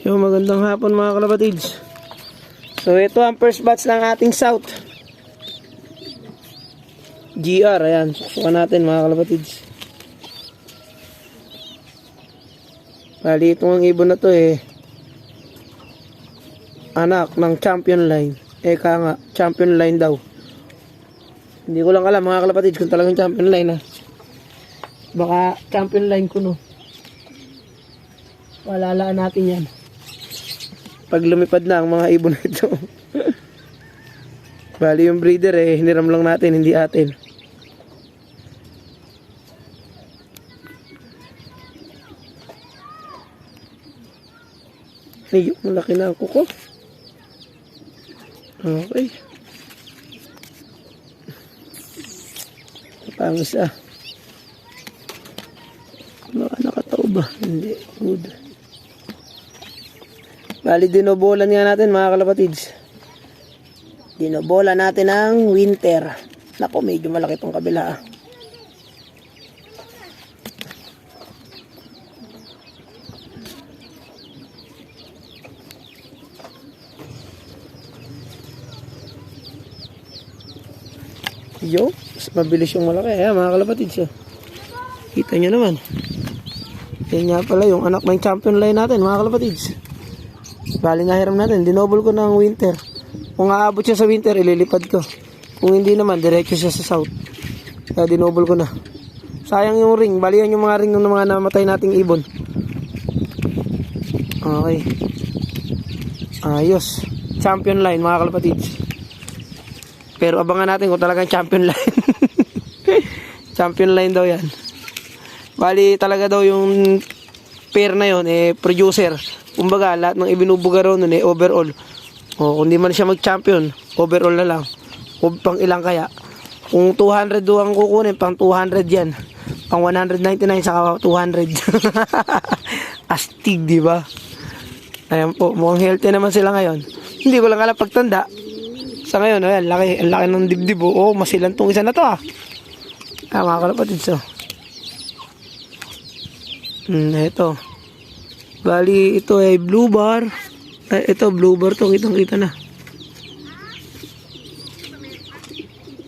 Yo, magandang hapon mga kalapatids. So ito ang first batch ng ating South GR. Ayan, susukan natin mga kalapatids. Bali itong ibon na to anak ng champion line. Eka nga, champion line daw. Hindi ko lang alam mga kalapatids kung talagang champion line Baka champion line ko no. Palalaan natin yan pag lumipad na ang mga ibon na ito. Bali yung breeder hiniram lang natin, hindi atin. Ay, malaki na ang kuko. Okay. Pangis nakatao ba? Hindi. Good. Bali, dinobolan nga natin mga kalapatids. Dinobolan natin ang winter. Naku, medyo malaki tong kabila Yo, mas mabilis yung malaki mga kalapatids Kita nyo naman. Yan nga pala yung anak ng champion line natin mga kalapatids. Bali nahiram natin, dinobol ko ng winter. Kung aabot siya sa winter, ililipad ko. Kung hindi naman, diretso siya sa south. Kaya dinobol ko na. Sayang yung ring, bali yan yung mga ring ng mga namatay nating ibon. Okay. Ayos. Champion line mga kalapatids. Pero abangan natin kung talagang champion line. Champion line daw yan. Bali talaga daw yung pair na yun, producer. Kumbaga, lahat ng ibinubuga raw nun overall. O, kung di man siya mag-champion, overall na lang. O, pang ilang kaya. Kung 200 doon ang kukunin, pang 200 yan. Pang 199 saka 200. Astig, di ba? Ayan po, mukhang healthy naman sila ngayon. Hindi ko lang alam pagtanda. Sa ngayon, ayan, laki ng dibdib. Oo, masilan tong isa na to mga kalapatids ito. Bali, ito ay blue bar. Ito, blue bar to. Kitang-kita na.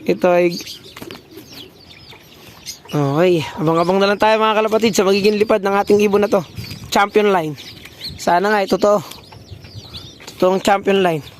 Ito ay... Okay. Abang-abang na lang tayo mga kalapatid sa magiging lipad ng ating ibon na to. Champion line. Sana nga, ito to. Ito ang champion line.